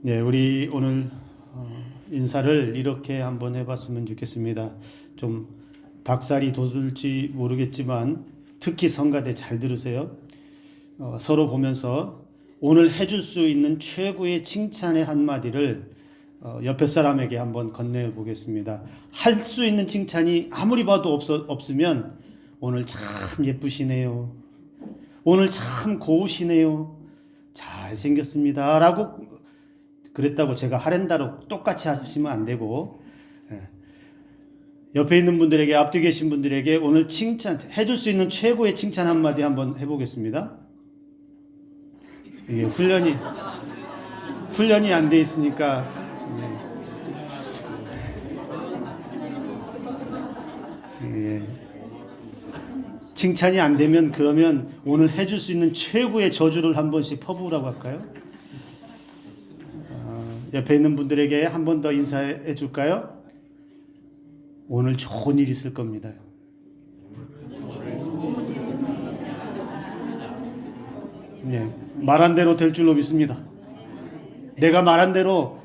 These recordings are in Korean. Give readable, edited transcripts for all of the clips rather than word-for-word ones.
네, 우리 오늘 인사를 이렇게 한번 해봤으면 좋겠습니다. 좀 닭살이 돋을지 모르겠지만 특히 성가대 잘 들으세요. 서로 보면서 오늘 해줄 수 있는 최고의 칭찬의 한마디를 옆에 사람에게 한번 건네보겠습니다. 할 수 있는 칭찬이 아무리 봐도 없으면 오늘 참 예쁘시네요. 오늘 참 고우시네요. 잘생겼습니다. 라고 그랬다고 제가 하랜다로 똑같이 하시면 안 되고, 옆에 있는 분들에게, 앞뒤 계신 분들에게 오늘 칭찬, 해줄 수 있는 최고의 칭찬 한마디 한번 해보겠습니다. 이게 훈련이 안 돼 있으니까, 칭찬이 안 되면 그러면 오늘 해줄 수 있는 최고의 저주를 한 번씩 퍼부으라고 할까요? 옆에 있는 분들에게 한 번 더 인사해 줄까요? 오늘 좋은 일 있을 겁니다. 네, 말한 대로 될 줄로 믿습니다. 내가 말한 대로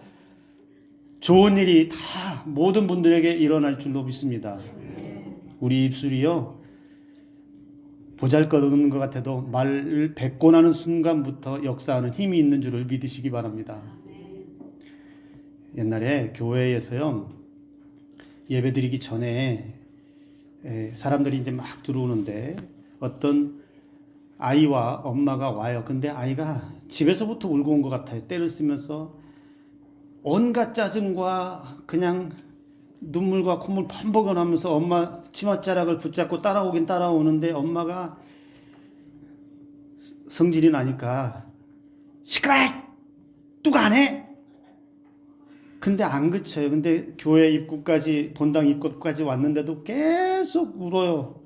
좋은 일이 다 모든 분들에게 일어날 줄로 믿습니다. 우리 입술이요, 보잘것없는 것 같아도 말을 뱉고 나는 순간부터 역사하는 힘이 있는 줄을 믿으시기 바랍니다. 옛날에 교회에서요, 예배드리기 전에 사람들이 이제 막 들어오는데 어떤 아이와 엄마가 와요. 근데 아이가 집에서부터 울고 온 것 같아요. 때를 쓰면서 온갖 짜증과 그냥 눈물과 콧물 펌벅을 하면서 엄마 치맛자락을 붙잡고 따라오긴 따라오는데 엄마가 성질이 나니까 시끄러! 누가 안 해? 근데 안 그쳐요. 근데 교회 입구까지, 본당 입구까지 왔는데도 계속 울어요.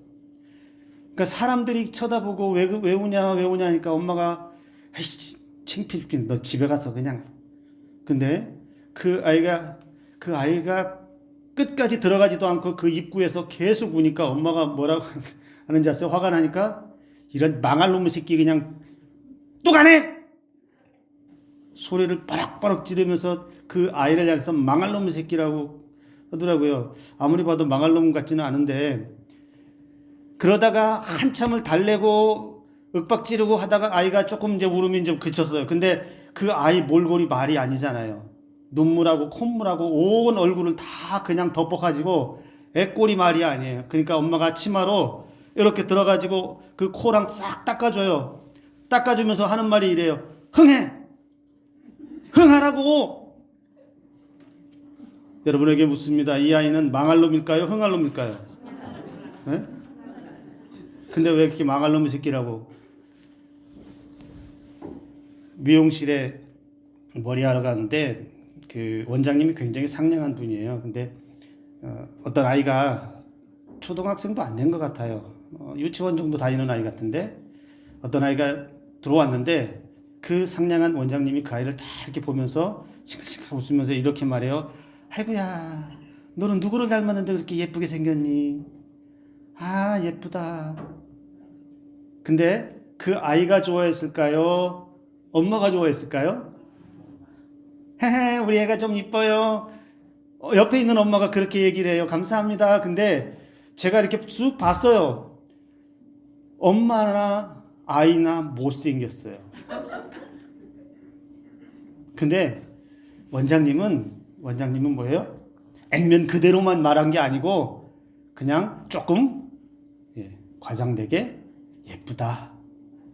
그러니까 사람들이 쳐다보고 왜 우냐 하니까 엄마가 아이씨 창피해 죽겠네. 너 집에 가서 그냥. 근데 그 아이가 끝까지 들어가지도 않고 그 입구에서 계속 우니까 엄마가 뭐라고 하는지 아세요? 화가 나니까 이런 망할 놈의 새끼 그냥 또 가네! 소리를 빠락빠락 지르면서 그 아이를 향해서 망할 놈의 새끼라고 하더라고요. 아무리 봐도 망할 놈 같지는 않은데, 그러다가 한참을 달래고 윽박 지르고 하다가 아이가 조금 이제 울음이 좀 그쳤어요. 근데 그 아이 몰골이 말이 아니잖아요. 눈물하고 콧물하고 온 얼굴을 다 그냥 덮어가지고 애꼴이 말이 아니에요. 그러니까 엄마가 치마로 이렇게 들어가지고 그 코랑 싹 닦아줘요. 닦아주면서 하는 말이 이래요. 흥해! 흥하라고! 여러분에게 묻습니다. 이 아이는 망할 놈일까요? 흥할 놈일까요? 네? 근데 왜 이렇게 망할 놈의 새끼라고? 미용실에 머리하러 가는데 그 원장님이 굉장히 상냥한 분이에요. 근데 어떤 아이가 초등학생도 안 된 것 같아요. 유치원 정도 다니는 아이 같은데 어떤 아이가 들어왔는데 그 상냥한 원장님이 그 아이를 다 이렇게 보면서 싱글싱글 웃으면서 이렇게 말해요. 아이고야, 너는 누구를 닮았는데 그렇게 예쁘게 생겼니? 아, 예쁘다. 근데 그 아이가 좋아했을까요? 엄마가 좋아했을까요? 헤헤, 우리 애가 좀 이뻐요. 옆에 있는 엄마가 그렇게 얘기를 해요. 감사합니다. 근데 제가 이렇게 쭉 봤어요. 엄마나 아이나 못생겼어요. 근데 원장님은 뭐예요? 액면 그대로만 말한 게 아니고 그냥 조금 과장되게 예쁘다.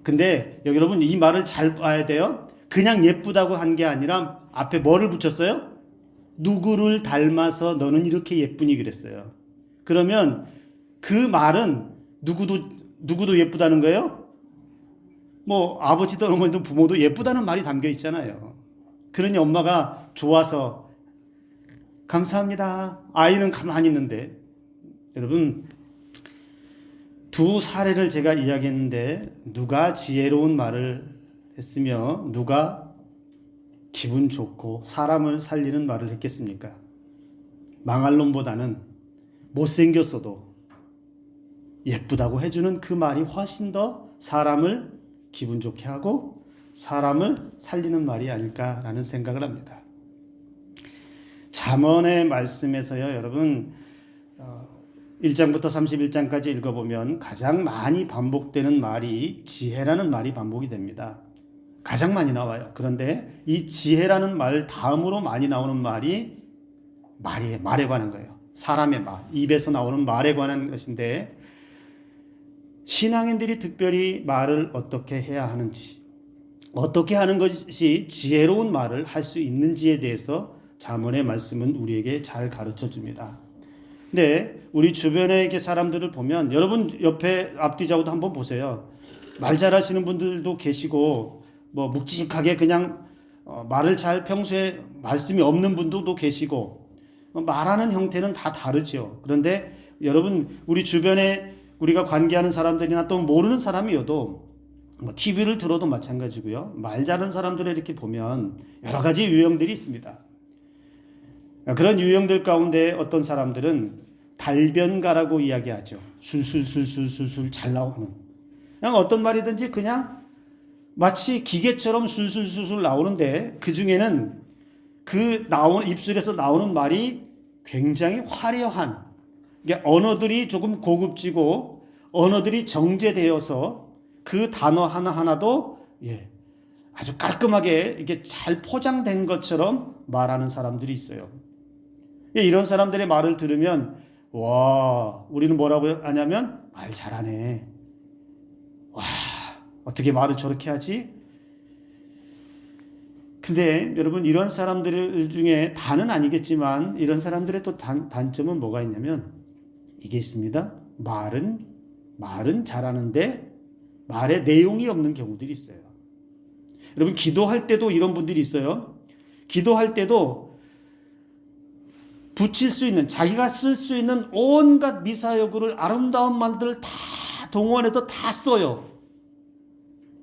근데 여러분 이 말을 잘 봐야 돼요. 그냥 예쁘다고 한 게 아니라 앞에 뭐를 붙였어요? 누구를 닮아서 너는 이렇게 예쁘니 그랬어요. 그러면 그 말은 누구도 예쁘다는 거예요? 뭐 아버지든 어머니든 부모도 예쁘다는 말이 담겨 있잖아요. 그러니 엄마가 좋아서 감사합니다. 아이는 가만히 있는데, 여러분 두 사례를 제가 이야기했는데 누가 지혜로운 말을 했으며 누가 기분 좋고 사람을 살리는 말을 했겠습니까? 망할 놈보다는 못생겼어도 예쁘다고 해주는 그 말이 훨씬 더 사람을 기분 좋게 하고 사람을 살리는 말이 아닐까라는 생각을 합니다. 잠언의 말씀에서요, 여러분 1장부터 31장까지 읽어보면 가장 많이 반복되는 말이 지혜라는 말이 반복이 됩니다. 가장 많이 나와요. 그런데 이 지혜라는 말 다음으로 많이 나오는 말이 말에 관한 거예요. 사람의 말, 입에서 나오는 말에 관한 것인데, 신앙인들이 특별히 말을 어떻게 해야 하는지, 어떻게 하는 것이 지혜로운 말을 할 수 있는지에 대해서 잠언의 말씀은 우리에게 잘 가르쳐 줍니다. 근데 우리 주변에 이렇게 사람들을 보면, 여러분 옆에 앞뒤좌우도 한번 보세요. 말 잘하시는 분들도 계시고, 뭐 묵직하게 그냥 말을 잘 평소에 말씀이 없는 분들도 계시고, 말하는 형태는 다 다르죠. 그런데 여러분 우리 주변에 우리가 관계하는 사람들이나 또 모르는 사람이어도 뭐 TV를 들어도 마찬가지고요. 말 잘하는 사람들을 이렇게 보면 여러 가지 유형들이 있습니다. 그런 유형들 가운데 어떤 사람들은 달변가라고 이야기하죠. 술술술술술술 잘 나오는. 그냥 어떤 말이든지 그냥 마치 기계처럼 술술술술 나오는데, 그 중에는 그 입술에서 나오는 말이 굉장히 화려한, 언어들이 조금 고급지고 언어들이 정제되어서 그 단어 하나하나도 아주 깔끔하게 이렇게 잘 포장된 것처럼 말하는 사람들이 있어요. 이런 사람들의 말을 들으면 와, 우리는 뭐라고 하냐면 말 잘하네. 와, 어떻게 말을 저렇게 하지? 근데 여러분 이런 사람들 중에 다는 아니겠지만 이런 사람들의 또 단점은 뭐가 있냐면 이게 있습니다. 말은 잘하는데 말에 내용이 없는 경우들이 있어요. 여러분 기도할 때도 이런 분들이 있어요. 기도할 때도 붙일 수 있는, 자기가 쓸 수 있는 온갖 미사여구를, 아름다운 말들을 다 동원해서 다 써요.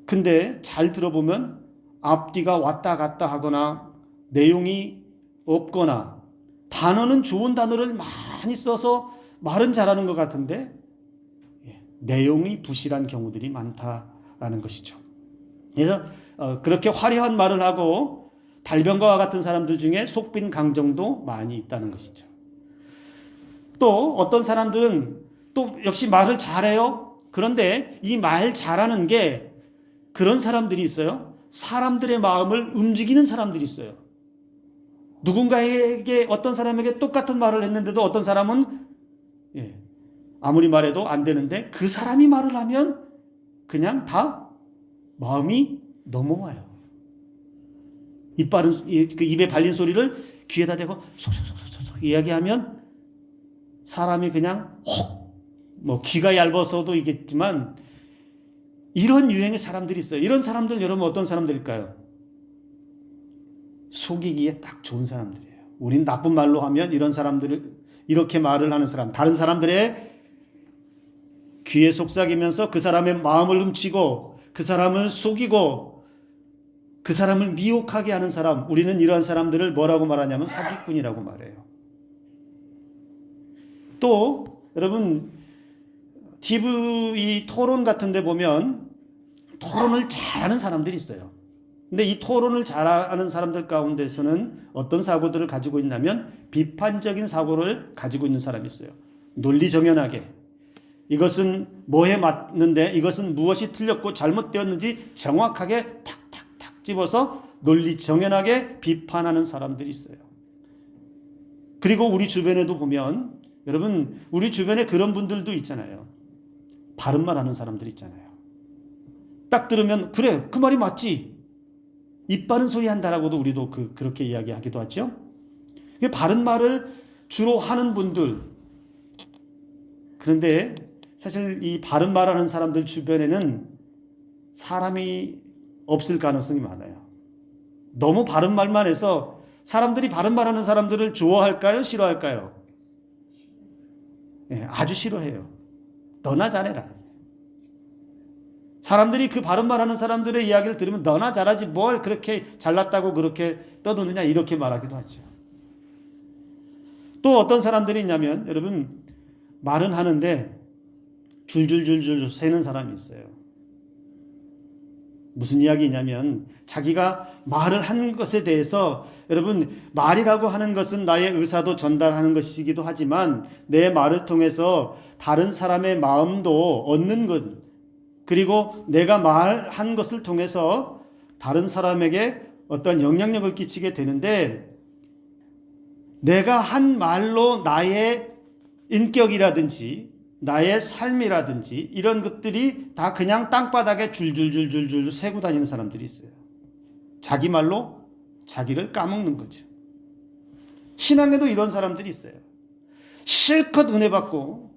근데 잘 들어보면 앞뒤가 왔다 갔다 하거나 내용이 없거나, 단어는 좋은 단어를 많이 써서 말은 잘하는 것 같은데 내용이 부실한 경우들이 많다라는 것이죠. 그래서 그렇게 화려한 말을 하고 달변가와 같은 사람들 중에 속빈 강정도 많이 있다는 것이죠. 또 어떤 사람들은 또 역시 말을 잘해요. 그런데 이 말 잘하는 게, 그런 사람들이 있어요. 사람들의 마음을 움직이는 사람들이 있어요. 누군가에게, 어떤 사람에게 똑같은 말을 했는데도 어떤 사람은 아무리 말해도 안 되는데 그 사람이 말을 하면 그냥 다 마음이 넘어와요. 입에 발린 소리를 귀에다 대고 속속속속 이야기하면 사람이 그냥 뭐 귀가 얇아서도 있겠지만 이런 유행의 사람들이 있어요. 이런 사람들 여러분 어떤 사람들일까요? 속이기에 딱 좋은 사람들이에요. 우린 나쁜 말로 하면 이런 사람들을, 이렇게 말을 하는 사람, 다른 사람들의 귀에 속삭이면서 그 사람의 마음을 훔치고 그 사람을 속이고 그 사람을 미혹하게 하는 사람, 우리는 이러한 사람들을 뭐라고 말하냐면 사기꾼이라고 말해요. 또 여러분 TV 토론 같은 데 보면 토론을 잘하는 사람들이 있어요. 근데 이 토론을 잘하는 사람들 가운데서는 어떤 사고들을 가지고 있냐면 비판적인 사고를 가지고 있는 사람이 있어요. 논리정연하게 이것은 뭐에 맞는데 이것은 무엇이 틀렸고 잘못되었는지 정확하게 탁탁탁 집어서 논리정연하게 비판하는 사람들이 있어요. 그리고 우리 주변에도 보면 여러분 우리 주변에 그런 분들도 있잖아요. 바른 말 하는 사람들 있잖아요. 딱 들으면 그래 그 말이 맞지, 입 바른 소리 한다라고도 우리도 그렇게 이야기하기도 하죠. 바른 말을 주로 하는 분들. 그런데 사실 이 바른 말하는 사람들 주변에는 사람이 없을 가능성이 많아요. 너무 바른 말만 해서 사람들이 바른 말하는 사람들을 좋아할까요? 싫어할까요? 아주 싫어해요. 너나 잘해라. 사람들이 그 바른 말하는 사람들의 이야기를 들으면 너나 잘하지 뭘 그렇게 잘났다고 그렇게 떠드느냐 이렇게 말하기도 하죠. 또 어떤 사람들이 있냐면 여러분 말은 하는데 줄줄줄줄 새는 사람이 있어요. 무슨 이야기냐면 자기가 말을 한 것에 대해서 여러분 말이라고 하는 것은 나의 의사도 전달하는 것이기도 하지만 내 말을 통해서 다른 사람의 마음도 얻는 것 그리고 내가 말한 것을 통해서 다른 사람에게 어떤 영향력을 끼치게 되는데 내가 한 말로 나의 인격이라든지 나의 삶이라든지 이런 것들이 다 그냥 땅바닥에 줄줄줄줄줄 새고 다니는 사람들이 있어요. 자기 말로 자기를 까먹는 거죠. 신앙에도 이런 사람들이 있어요. 실컷 은혜 받고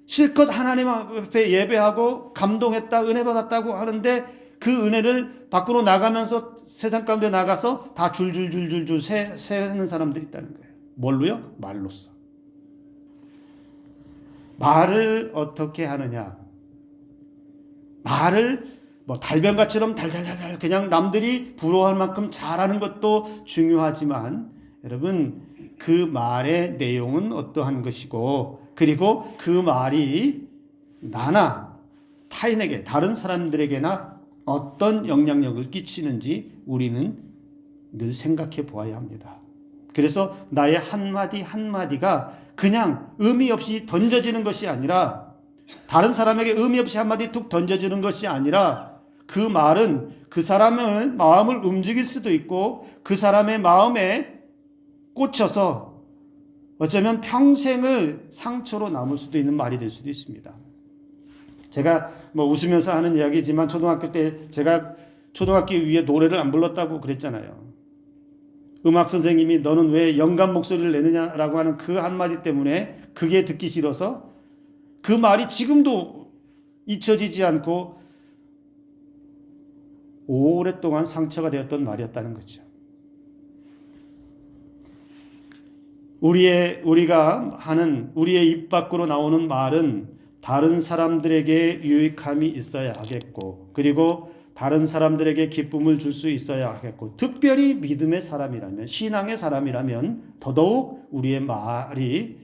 실컷 하나님 앞에 예배하고 감동했다 은혜 받았다고 하는데 그 은혜를 밖으로 나가면서 세상 가운데 나가서 다 줄줄줄줄줄 새는 사람들이 있다는 거예요. 뭘로요? 말로써. 말을 어떻게 하느냐? 말을 뭐 달변가처럼 달달달달 그냥 남들이 부러워할 만큼 잘하는 것도 중요하지만 여러분 그 말의 내용은 어떠한 것이고 그리고 그 말이 나나 타인에게 다른 사람들에게나 어떤 영향력을 끼치는지 우리는 늘 생각해 보아야 합니다. 그래서 나의 한마디 한마디가 그냥 의미 없이 던져지는 것이 아니라 다른 사람에게 의미 없이 한마디 툭 던져지는 것이 아니라 그 말은 그 사람의 마음을 움직일 수도 있고 그 사람의 마음에 꽂혀서 어쩌면 평생을 상처로 남을 수도 있는 말이 될 수도 있습니다. 제가 뭐 웃으면서 하는 이야기지만 초등학교 때 제가 초등학교 위에 노래를 안 불렀다고 그랬잖아요. 음악 선생님이 너는 왜 영감 목소리를 내느냐라고 하는 그 한마디 때문에 그게 듣기 싫어서 그 말이 지금도 잊혀지지 않고 오랫동안 상처가 되었던 말이었다는 거죠. 우리가 하는 우리의 입 밖으로 나오는 말은 다른 사람들에게 유익함이 있어야 하겠고 그리고 다른 사람들에게 기쁨을 줄 수 있어야 하겠고 특별히 믿음의 사람이라면 신앙의 사람이라면 더더욱 우리의 말이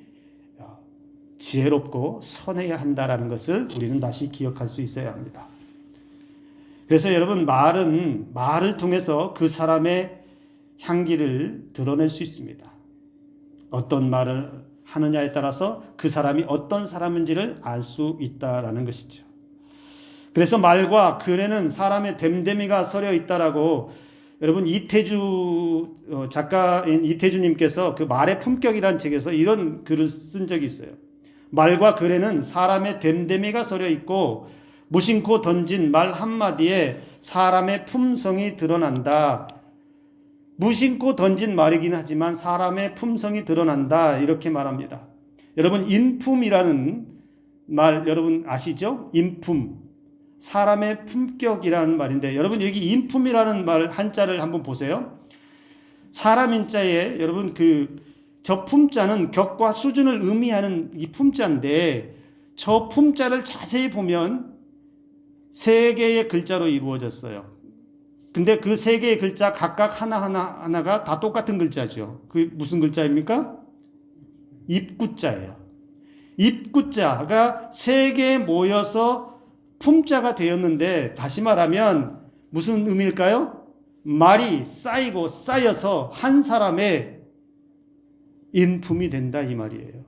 지혜롭고 선해야 한다라는 것을 우리는 다시 기억할 수 있어야 합니다. 그래서 여러분 말을 통해서 그 사람의 향기를 드러낼 수 있습니다. 어떤 말을 하느냐에 따라서 그 사람이 어떤 사람인지를 알 수 있다라는 것이죠. 그래서 말과 글에는 사람의 됨됨이가 서려 있다라고 여러분 이태주 작가인 이태주님께서 그 말의 품격이라는 책에서 이런 글을 쓴 적이 있어요. 말과 글에는 사람의 됨됨이가 서려 있고 무심코 던진 말 한마디에 사람의 품성이 드러난다. 무심코 던진 말이긴 하지만 사람의 품성이 드러난다 이렇게 말합니다. 여러분 인품이라는 말 여러분 아시죠? 인품. 사람의 품격이라는 말인데 여러분 여기 인품이라는 말 한자를 한번 보세요. 사람 인자에 여러분 저 품자는 격과 수준을 의미하는 이 품자인데 저 품자를 자세히 보면 3개의 글자로 이루어졌어요. 근데 그 3개의 글자 각각 하나가 다 똑같은 글자죠. 그 무슨 글자입니까? 입구자예요. 입구자가 3개 모여서 품자가 되었는데 다시 말하면 무슨 의미일까요? 말이 쌓이고 쌓여서 한 사람의 인품이 된다 이 말이에요.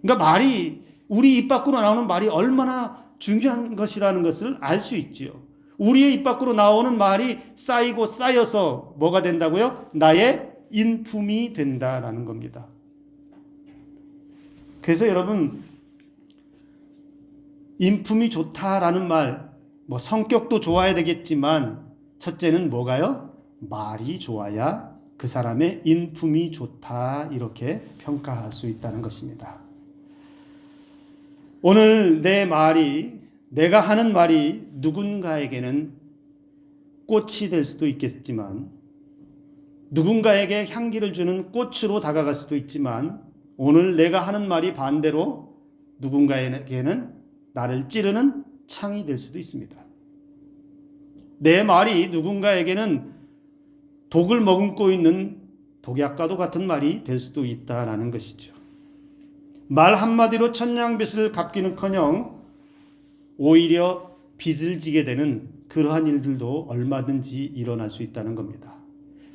그러니까 말이 우리 입 밖으로 나오는 말이 얼마나 중요한 것이라는 것을 알 수 있지요. 우리의 입 밖으로 나오는 말이 쌓이고 쌓여서 뭐가 된다고요? 나의 인품이 된다라는 겁니다. 그래서 여러분 인품이 좋다라는 말, 뭐 성격도 좋아야 되겠지만 첫째는 뭐가요? 말이 좋아야 그 사람의 인품이 좋다 이렇게 평가할 수 있다는 것입니다. 오늘 내가 하는 말이 누군가에게는 꽃이 될 수도 있겠지만 누군가에게 향기를 주는 꽃으로 다가갈 수도 있지만 오늘 내가 하는 말이 반대로 누군가에게는 나를 찌르는 창이 될 수도 있습니다. 내 말이 누군가에게는 독을 머금고 있는 독약과도 같은 말이 될 수도 있다라는 것이죠. 말 한마디로 천냥빚을 갚기는커녕 오히려 빚을 지게 되는 그러한 일들도 얼마든지 일어날 수 있다는 겁니다.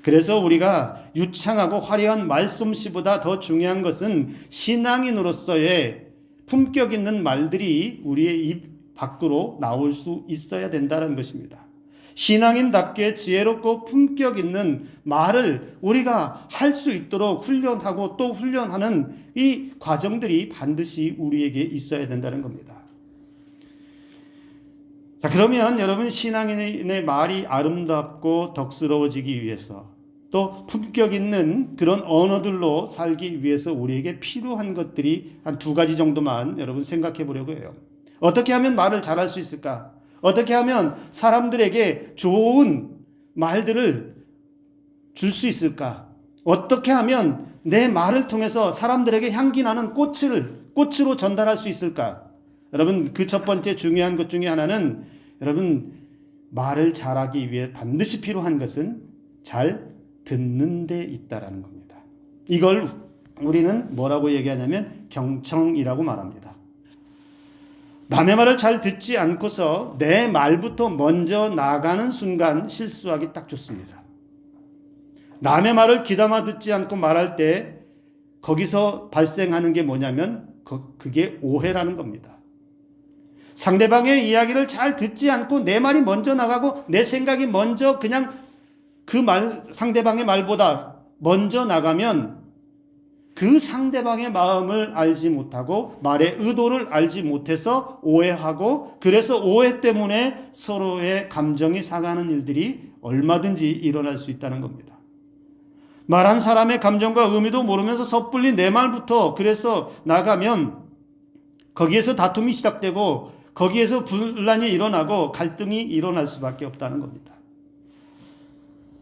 그래서 우리가 유창하고 화려한 말씀씨보다 더 중요한 것은 신앙인으로서의 품격 있는 말들이 우리의 입 밖으로 나올 수 있어야 된다는 것입니다. 신앙인답게 지혜롭고 품격 있는 말을 우리가 할 수 있도록 훈련하고 또 훈련하는 이 과정들이 반드시 우리에게 있어야 된다는 겁니다. 자, 그러면 여러분, 신앙인의 말이 아름답고 덕스러워지기 위해서 또 품격 있는 그런 언어들로 살기 위해서 우리에게 필요한 것들이 한 2가지 정도만 여러분 생각해 보려고 해요. 어떻게 하면 말을 잘할 수 있을까? 어떻게 하면 사람들에게 좋은 말들을 줄 수 있을까? 어떻게 하면 내 말을 통해서 사람들에게 향기 나는 꽃으로 전달할 수 있을까? 여러분, 그 첫 번째 중요한 것 중에 하나는, 여러분, 말을 잘하기 위해 반드시 필요한 것은 잘 듣는 데 있다라는 겁니다. 이걸 우리는 뭐라고 얘기하냐면 경청이라고 말합니다. 남의 말을 잘 듣지 않고서 내 말부터 먼저 나가는 순간 실수하기 딱 좋습니다. 남의 말을 귀담아 듣지 않고 말할 때 거기서 발생하는 게 뭐냐면 그게 오해라는 겁니다. 상대방의 이야기를 잘 듣지 않고 내 말이 먼저 나가고 내 생각이 먼저 그냥 상대방의 말보다 먼저 나가면 그 상대방의 마음을 알지 못하고 말의 의도를 알지 못해서 오해하고, 그래서 오해 때문에 서로의 감정이 상하는 일들이 얼마든지 일어날 수 있다는 겁니다. 말한 사람의 감정과 의미도 모르면서 섣불리 내 말부터 그래서 나가면 거기에서 다툼이 시작되고 거기에서 분란이 일어나고 갈등이 일어날 수밖에 없다는 겁니다.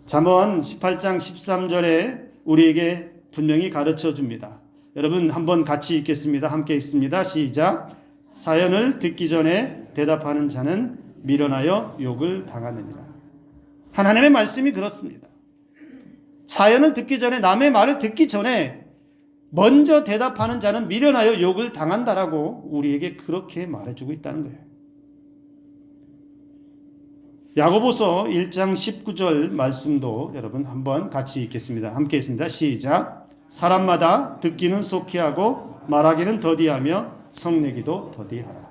잠언 18장 13절에 우리에게 분명히 가르쳐 줍니다. 여러분, 한번 같이 읽겠습니다. 함께 읽습니다. 시작. 사연을 듣기 전에 대답하는 자는 미련하여 욕을 당하느니라. 하나님의 말씀이 그렇습니다. 사연을 듣기 전에, 남의 말을 듣기 전에 먼저 대답하는 자는 미련하여 욕을 당한다라고 우리에게 그렇게 말해주고 있다는 거예요. 야고보서 1장 19절 말씀도 여러분 한번 같이 읽겠습니다. 함께 읽습니다. 시작. 사람마다 듣기는 속히 하고 말하기는 더디하며 성내기도 더디하라.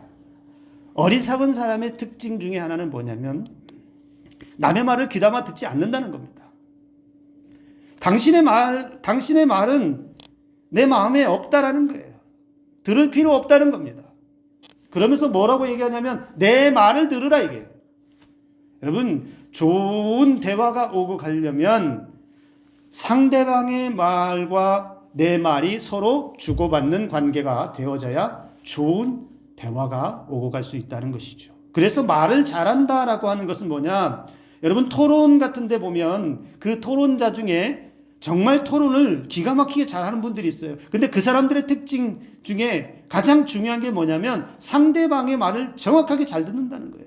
어리석은 사람의 특징 중에 하나는 뭐냐면 남의 말을 귀담아 듣지 않는다는 겁니다. 당신의 말은 내 마음에 없다라는 거예요. 들을 필요 없다는 겁니다. 그러면서 뭐라고 얘기하냐면 내 말을 들으라 이게요. 여러분, 좋은 대화가 오고 가려면 상대방의 말과 내 말이 서로 주고받는 관계가 되어져야 좋은 대화가 오고 갈 수 있다는 것이죠. 그래서 말을 잘한다라고 하는 것은 뭐냐? 여러분, 토론 같은 데 보면 그 토론자 중에 정말 토론을 기가 막히게 잘하는 분들이 있어요. 근데 그 사람들의 특징 중에 가장 중요한 게 뭐냐면 상대방의 말을 정확하게 잘 듣는다는 거예요.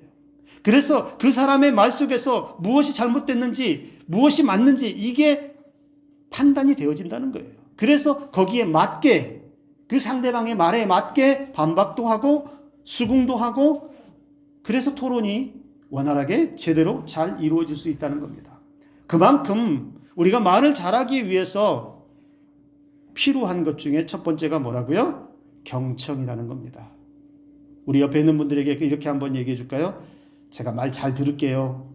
그래서 그 사람의 말 속에서 무엇이 잘못됐는지, 무엇이 맞는지 이게 판단이 되어진다는 거예요. 그래서 거기에 맞게, 그 상대방의 말에 맞게 반박도 하고 수긍도 하고, 그래서 토론이 원활하게 제대로 잘 이루어질 수 있다는 겁니다. 그만큼 우리가 말을 잘하기 위해서 필요한 것 중에 첫 번째가 뭐라고요? 경청이라는 겁니다. 우리 옆에 있는 분들에게 이렇게 한번 얘기해 줄까요? 제가 말 잘 들을게요.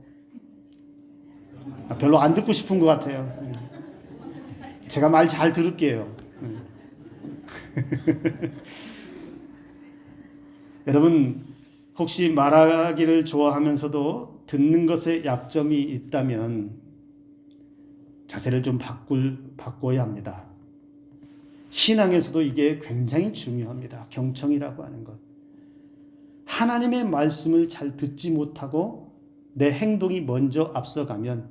별로 안 듣고 싶은 것 같아요. 제가 말 잘 들을게요. 여러분, 혹시 말하기를 좋아하면서도 듣는 것에 약점이 있다면 자세를 좀 바꿔야 합니다. 신앙에서도 이게 굉장히 중요합니다. 경청이라고 하는 것. 하나님의 말씀을 잘 듣지 못하고 내 행동이 먼저 앞서가면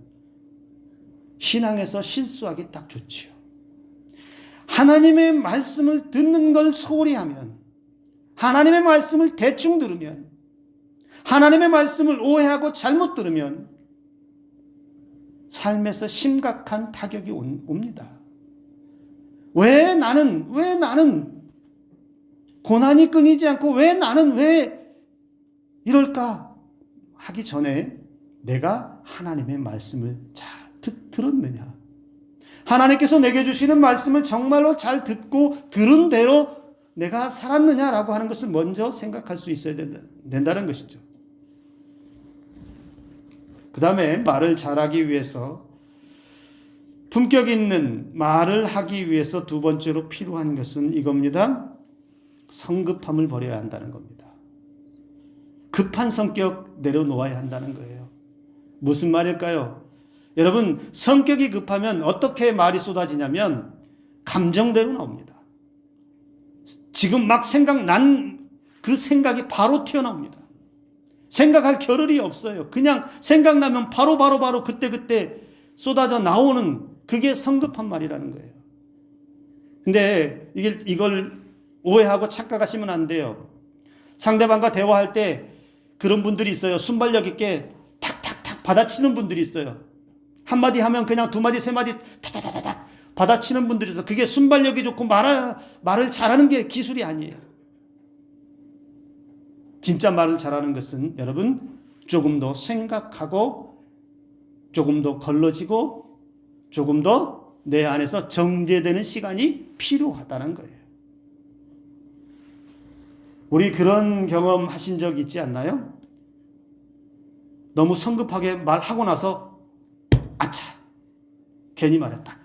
신앙에서 실수하기 딱 좋지요. 하나님의 말씀을 듣는 걸 소홀히 하면, 하나님의 말씀을 대충 들으면, 하나님의 말씀을 오해하고 잘못 들으면 삶에서 심각한 타격이 옵니다. 왜 나는 고난이 끊이지 않고 왜 이럴까 하기 전에 내가 하나님의 말씀을 잘 들었느냐? 하나님께서 내게 주시는 말씀을 정말로 잘 듣고 들은 대로 내가 살았느냐라고 하는 것을 먼저 생각할 수 있어야 된다는 것이죠. 그 다음에 말을 잘하기 위해서, 품격 있는 말을 하기 위해서 두 번째로 필요한 것은 이겁니다. 성급함을 버려야 한다는 겁니다. 급한 성격 내려놓아야 한다는 거예요. 무슨 말일까요? 여러분, 성격이 급하면 어떻게 말이 쏟아지냐면 감정대로 나옵니다. 지금 막 생각난 그 생각이 바로 튀어나옵니다. 생각할 겨를이 없어요. 그냥 생각나면 바로 그때 쏟아져 나오는, 그게 성급한 말이라는 거예요. 근데 이걸 오해하고 착각하시면 안 돼요. 상대방과 대화할 때 그런 분들이 있어요. 순발력 있게 탁탁탁 받아치는 분들이 있어요. 한마디 하면 그냥 두 마디, 세 마디 타타타닥 받아치는 분들이 있어요. 그게 순발력이 좋고 말을 잘하는 게 기술이 아니에요. 진짜 말을 잘하는 것은 여러분, 조금 더 생각하고, 조금 더 걸러지고, 조금 더 내 안에서 정제되는 시간이 필요하다는 거예요. 우리 그런 경험 하신 적 있지 않나요? 너무 성급하게 말하고 나서 아차, 괜히 말했다.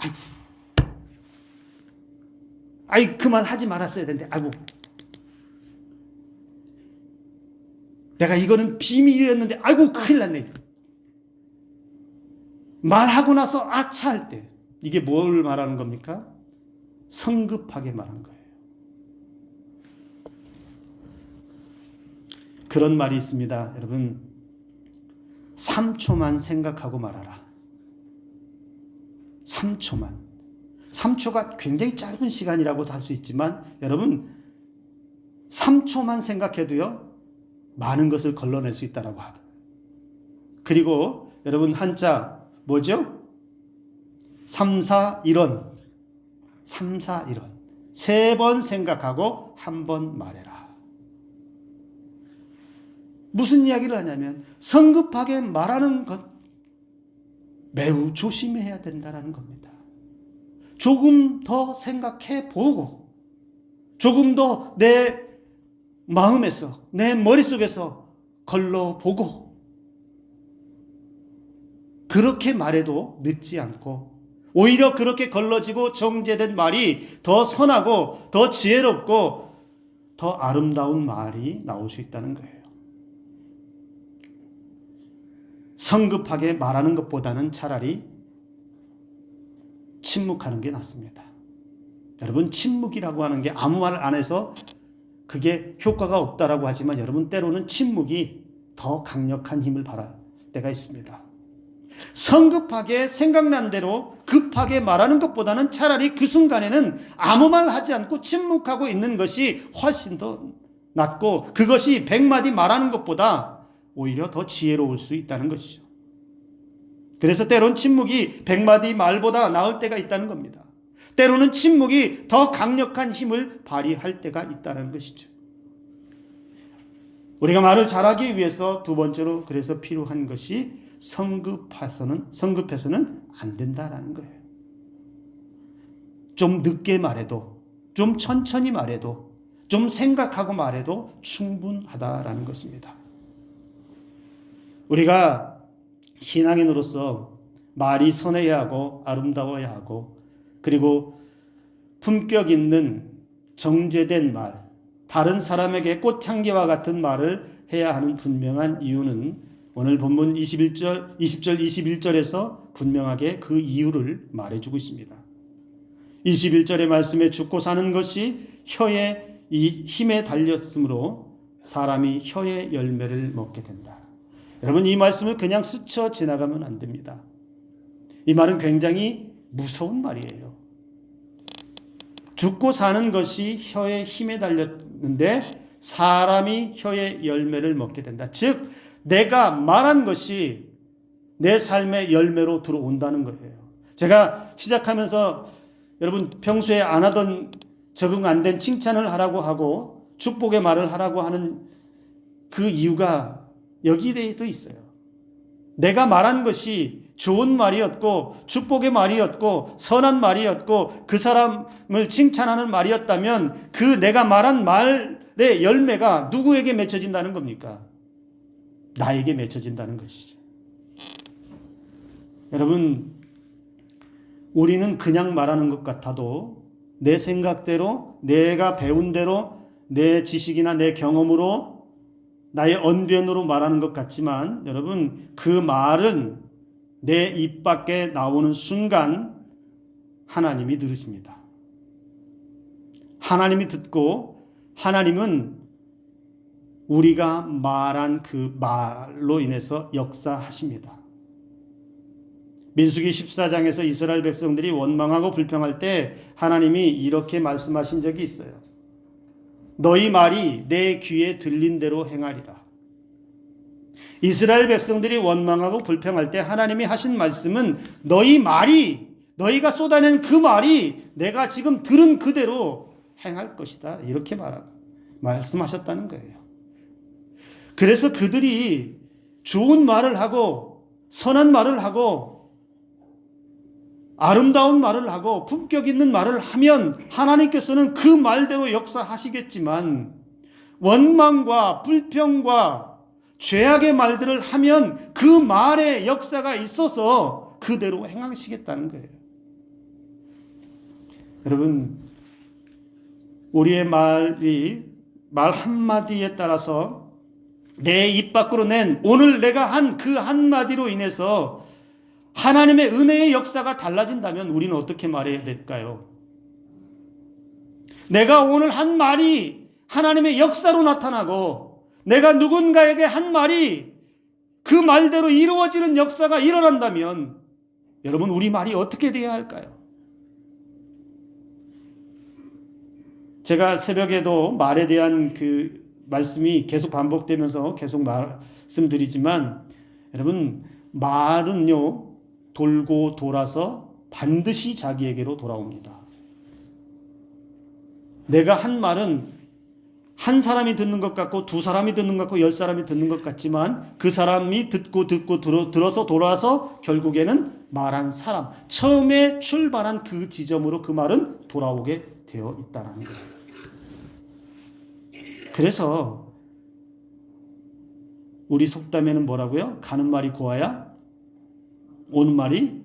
아이고, 그 말 하지 말았어야 되는데, 아이고, 내가 이거는 비밀이었는데, 아이고, 큰일 났네. 말하고 나서 아차 할 때, 이게 뭘 말하는 겁니까? 성급하게 말한 거예요. 그런 말이 있습니다. 여러분, 3초만 생각하고 말하라. 3초만. 3초가 굉장히 짧은 시간이라고도 할 수 있지만, 여러분, 3초만 생각해도요, 많은 것을 걸러낼 수 있다라고 하다. 그리고 여러분, 한자 뭐죠? 3, 4, 1원. 3, 4, 1원. 3번 생각하고 한 번 말해라. 무슨 이야기를 하냐면 성급하게 말하는 것 매우 조심해야 된다는 겁니다. 조금 더 생각해 보고, 조금 더 내 마음에서, 내 머릿속에서 걸러보고, 그렇게 말해도 늦지 않고, 오히려 그렇게 걸러지고 정제된 말이 더 선하고 더 지혜롭고 더 아름다운 말이 나올 수 있다는 거예요. 성급하게 말하는 것보다는 차라리 침묵하는 게 낫습니다. 여러분, 침묵이라고 하는 게 아무 말 안 해서 그게 효과가 없다라고 하지만, 여러분, 때로는 침묵이 더 강력한 힘을 발할 때가 있습니다. 성급하게 생각난 대로 급하게 말하는 것보다는 차라리 그 순간에는 아무 말 하지 않고 침묵하고 있는 것이 훨씬 더 낫고, 그것이 100마디 말하는 것보다 오히려 더 지혜로울 수 있다는 것이죠. 그래서 때론 침묵이 100마디 말보다 나을 때가 있다는 겁니다. 때로는 침묵이 더 강력한 힘을 발휘할 때가 있다는 것이죠. 우리가 말을 잘하기 위해서 두 번째로 그래서 필요한 것이 성급해서는 안 된다라는 거예요. 좀 늦게 말해도, 좀 천천히 말해도, 좀 생각하고 말해도 충분하다라는 것입니다. 우리가 신앙인으로서 말이 선해야 하고 아름다워야 하고, 그리고 품격 있는 정제된 말, 다른 사람에게 꽃향기와 같은 말을 해야 하는 분명한 이유는 오늘 본문 20절, 21절에서 분명하게 그 이유를 말해주고 있습니다. 21절의 말씀에 죽고 사는 것이 혀의 이 힘에 달렸으므로 사람이 혀의 열매를 먹게 된다. 여러분, 이 말씀을 그냥 스쳐 지나가면 안 됩니다. 이 말은 굉장히 무서운 말이에요. 죽고 사는 것이 혀의 힘에 달렸는데 사람이 혀의 열매를 먹게 된다. 즉, 내가 말한 것이 내 삶의 열매로 들어온다는 거예요. 제가 시작하면서 여러분, 평소에 안 하던, 적응 안 된 칭찬을 하라고 하고 축복의 말을 하라고 하는 그 이유가 여기에도 있어요. 내가 말한 것이 좋은 말이었고 축복의 말이었고 선한 말이었고 그 사람을 칭찬하는 말이었다면 그 내가 말한 말의 열매가 누구에게 맺혀진다는 겁니까? 나에게 맺혀진다는 것이죠. 여러분, 우리는 그냥 말하는 것 같아도 내 생각대로, 내가 배운 대로, 내 지식이나 내 경험으로, 나의 언변으로 말하는 것 같지만 여러분, 그 말은 내 입 밖에 나오는 순간 하나님이 들으십니다. 하나님이 듣고 하나님은 우리가 말한 그 말로 인해서 역사하십니다. 민수기 14장에서 이스라엘 백성들이 원망하고 불평할 때 하나님이 이렇게 말씀하신 적이 있어요. 너희 말이 내 귀에 들린 대로 행하리라. 이스라엘 백성들이 원망하고 불평할 때 하나님이 하신 말씀은 너희 말이, 너희가 쏟아낸 그 말이 내가 지금 들은 그대로 행할 것이다. 이렇게 말씀하셨다는 거예요. 그래서 그들이 좋은 말을 하고 선한 말을 하고 아름다운 말을 하고 품격 있는 말을 하면 하나님께서는 그 말대로 역사하시겠지만 원망과 불평과 죄악의 말들을 하면 그 말에 역사가 있어서 그대로 행하시겠다는 거예요. 여러분, 우리의 말이 말 한마디에 따라서 내 입 밖으로 낸 오늘 내가 한 그 한마디로 인해서 하나님의 은혜의 역사가 달라진다면 우리는 어떻게 말해야 될까요? 내가 오늘 한 말이 하나님의 역사로 나타나고 내가 누군가에게 한 말이 그 말대로 이루어지는 역사가 일어난다면 여러분, 우리 말이 어떻게 돼야 할까요? 제가 새벽에도 말에 대한 그 말씀이 계속 반복되면서 계속 말씀드리지만 여러분, 말은요 돌고 돌아서 반드시 자기에게로 돌아옵니다. 내가 한 말은 한 사람이 듣는 것 같고 두 사람이 듣는 것 같고 10사람이 듣는 것 같지만 그 사람이 듣고 들어서 돌아서 결국에는 말한 사람, 처음에 출발한 그 지점으로 그 말은 돌아오게 되어 있다는 거예요. 그래서 우리 속담에는 뭐라고요? 가는 말이 고와야 오는 말이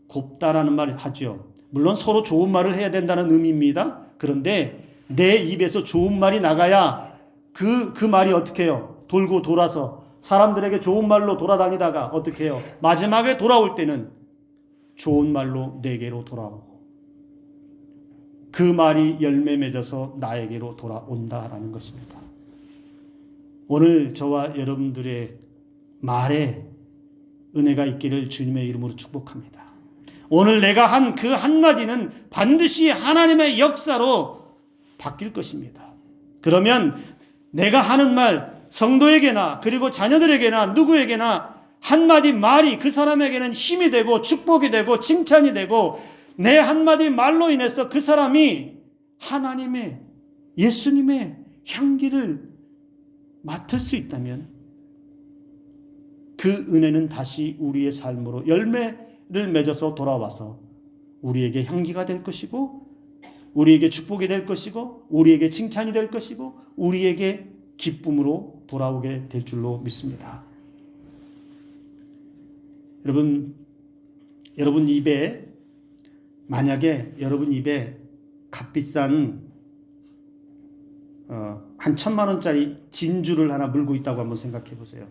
곱다라는 말을 하죠. 물론 서로 좋은 말을 해야 된다는 의미입니다. 그런데 내 입에서 좋은 말이 나가야 그 말이 어떻게 해요? 돌고 돌아서 사람들에게 좋은 말로 돌아다니다가 어떻게 해요? 마지막에 돌아올 때는 좋은 말로 내게로 돌아오고 그 말이 열매 맺어서 나에게로 돌아온다라는 것입니다. 오늘 저와 여러분들의 말에 은혜가 있기를 주님의 이름으로 축복합니다. 오늘 내가 한 그 한마디는 반드시 하나님의 역사로 바뀔 것입니다. 그러면 내가 하는 말, 성도에게나 그리고 자녀들에게나 누구에게나 한마디 말이 그 사람에게는 힘이 되고 축복이 되고 칭찬이 되고 내 한마디 말로 인해서 그 사람이 하나님의, 예수님의 향기를 맡을 수 있다면 그 은혜는 다시 우리의 삶으로 열매를 맺어서 돌아와서 우리에게 향기가 될 것이고 우리에게 축복이 될 것이고 우리에게 칭찬이 될 것이고 우리에게 기쁨으로 돌아오게 될 줄로 믿습니다. 여러분 입에 만약에 여러분 입에 값비싼 한 1,000만 원짜리 진주를 하나 물고 있다고 한번 생각해 보세요.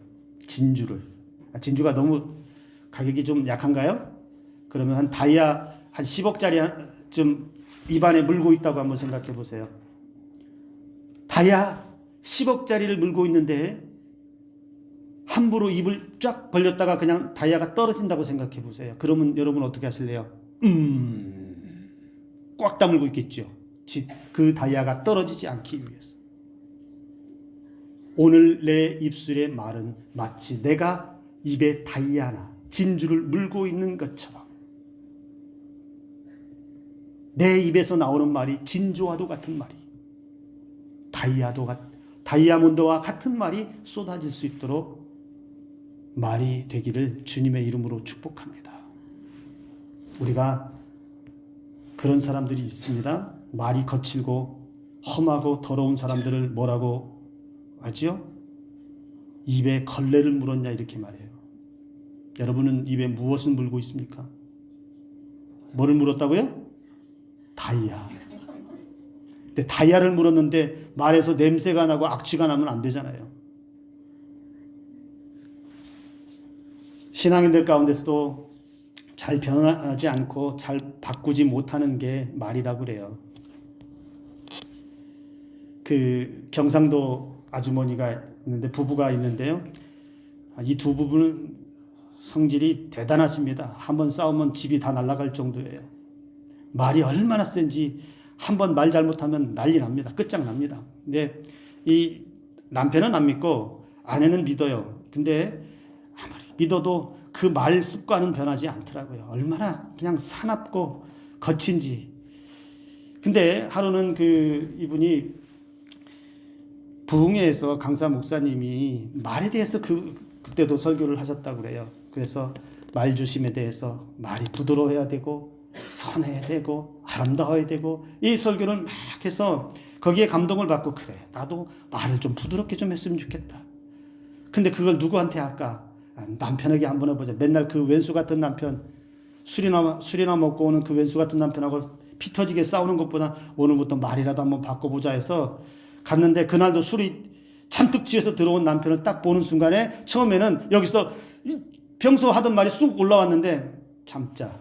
진주가 너무 가격이 좀 약한가요? 그러면 한 다이아 한 10억짜리 좀 입안에 물고 있다고 한번 생각해 보세요. 다이아 10억짜리를 물고 있는데 함부로 입을 쫙 벌렸다가 그냥 다이아가 떨어진다고 생각해 보세요. 그러면 여러분 어떻게 하실래요? 꽉 다물고 있겠죠. 그 다이아가 떨어지지 않기 위해서. 오늘 내 입술의 말은 마치 내가 입에 다이아나 진주를 물고 있는 것처럼 내 입에서 나오는 말이 진주와도 같은 말이 다이아몬드와 같은 말이 쏟아질 수 있도록 말이 되기를 주님의 이름으로 축복합니다. 우리가 그런 사람들이 있습니다. 말이 거칠고 험하고 더러운 사람들을 뭐라고 하지요? 입에 걸레를 물었냐 이렇게 말해요. 여러분은 입에 무엇을 물고 있습니까? 뭐를 물었다고요? 다이아. 근데 다이아를 물었는데 말에서 냄새가 나고 악취가 나면 안 되잖아요. 신앙인들 가운데서도 잘 변하지 않고 잘 바꾸지 못하는 게 말이라고 그래요. 그 경상도 아주머니가 있는데 부부가 있는데요. 이 두 부부는 성질이 대단하십니다. 한번 싸우면 집이 다 날아갈 정도예요. 말이 얼마나 센지 한번 말 잘못하면 난리 납니다. 끝장납니다. 근데 이 남편은 안 믿고 아내는 믿어요. 근데 아무리 믿어도 그 말 습관은 변하지 않더라고요. 얼마나 그냥 사납고 거친지. 근데 하루는 이분이 부흥회에서 강사 목사님이 말에 대해서 그때도 설교를 하셨다고 그래요. 그래서 말조심에 대해서 말이 부드러워야 되고 선해야 되고 아름다워야 되고 이 설교를 막 해서 거기에 감동을 받고 그래 나도 말을 좀 부드럽게 좀 했으면 좋겠다. 근데 그걸 누구한테 할까? 남편에게 한번 해보자. 맨날 그 왼수 같은 남편 술이나 먹고 오는 그 왼수 같은 남편하고 피 터지게 싸우는 것보다 오늘부터 말이라도 한번 바꿔보자 해서 갔는데 그날도 술이 잔뜩 취해서 들어온 남편을 딱 보는 순간에 처음에는 여기서 평소 하던 말이 쑥 올라왔는데 참자.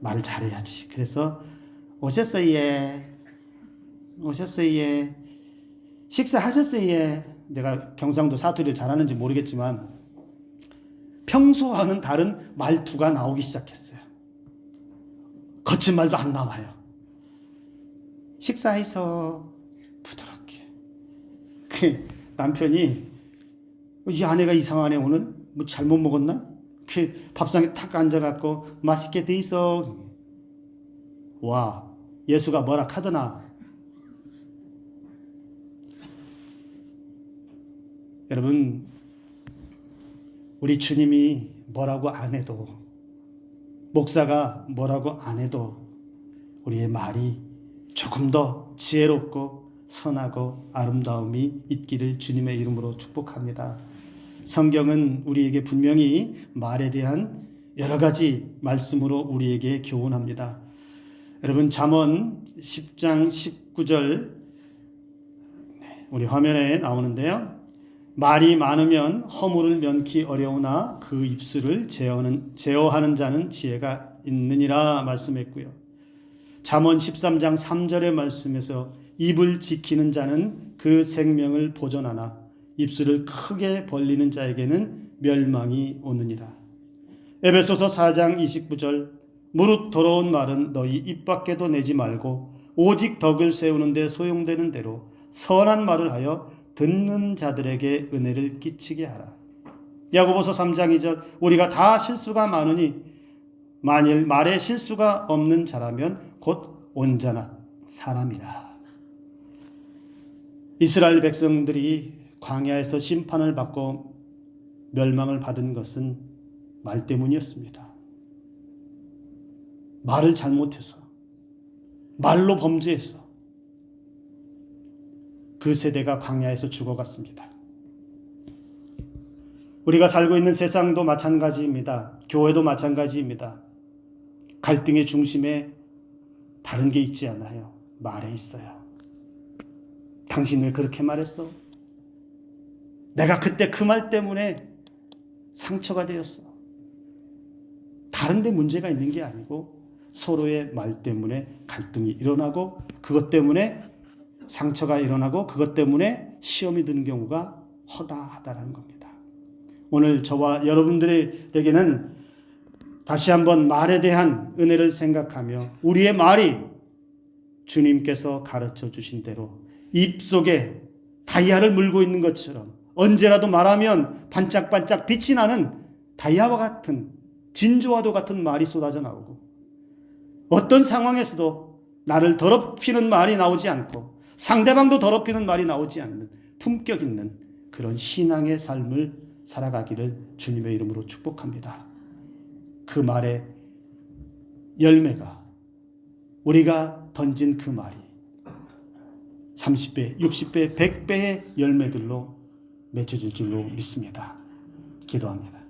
말을 잘해야지. 그래서 오셨어요. 식사하셨어요. 내가 경상도 사투리를 잘하는지 모르겠지만 평소와는 다른 말투가 나오기 시작했어요. 거친 말도 안 나와요. 식사해서 부드럽게. 그 남편이 이 아내가 이상하네 오늘 뭐 잘못 먹었나? 그 밥상에 탁 앉아갖고 맛있게 돼 있어. 와 예수가 뭐라 카더나. 여러분 우리 주님이 뭐라고 안 해도 목사가 뭐라고 안 해도 우리의 말이 조금 더 지혜롭고 선하고 아름다움이 있기를 주님의 이름으로 축복합니다. 성경은 우리에게 분명히 말에 대한 여러 가지 말씀으로 우리에게 교훈합니다. 여러분 잠언 10장 19절 우리 화면에 나오는데요. 말이 많으면 허물을 면키 어려우나 그 입술을 제어하는 자는 지혜가 있느니라 말씀했고요. 잠언 13장 3절의 말씀에서 입을 지키는 자는 그 생명을 보존하나 입술을 크게 벌리는 자에게는 멸망이 오느니라. 에베소서 4장 29절 무릇 더러운 말은 너희 입 밖에도 내지 말고 오직 덕을 세우는 데 소용되는 대로 선한 말을 하여 듣는 자들에게 은혜를 끼치게 하라. 야고보서 3장 2절 우리가 다 실수가 많으니 만일 말에 실수가 없는 자라면 곧 온전한 사람이다. 이스라엘 백성들이 광야에서 심판을 받고 멸망을 받은 것은 말 때문이었습니다. 말을 잘못해서 말로 범죄해서 그 세대가 광야에서 죽어갔습니다. 우리가 살고 있는 세상도 마찬가지입니다. 교회도 마찬가지입니다. 갈등의 중심에 다른 게 있지 않아요. 말에 있어요. 당신 왜 그렇게 말했어? 내가 그때 그 말 때문에 상처가 되었어. 다른 데 문제가 있는 게 아니고 서로의 말 때문에 갈등이 일어나고 그것 때문에 상처가 일어나고 그것 때문에 시험이 든 경우가 허다하다라는 겁니다. 오늘 저와 여러분들에게는 다시 한번 말에 대한 은혜를 생각하며 우리의 말이 주님께서 가르쳐 주신 대로 입속에 다이아를 물고 있는 것처럼 언제라도 말하면 반짝반짝 빛이 나는 다이아와 같은 진주와도 같은 말이 쏟아져 나오고 어떤 상황에서도 나를 더럽히는 말이 나오지 않고 상대방도 더럽히는 말이 나오지 않는 품격 있는 그런 신앙의 삶을 살아가기를 주님의 이름으로 축복합니다. 그 말의 열매가, 우리가 던진 그 말이 30배, 60배, 100배의 열매들로 맺혀질 줄로 믿습니다. 기도합니다.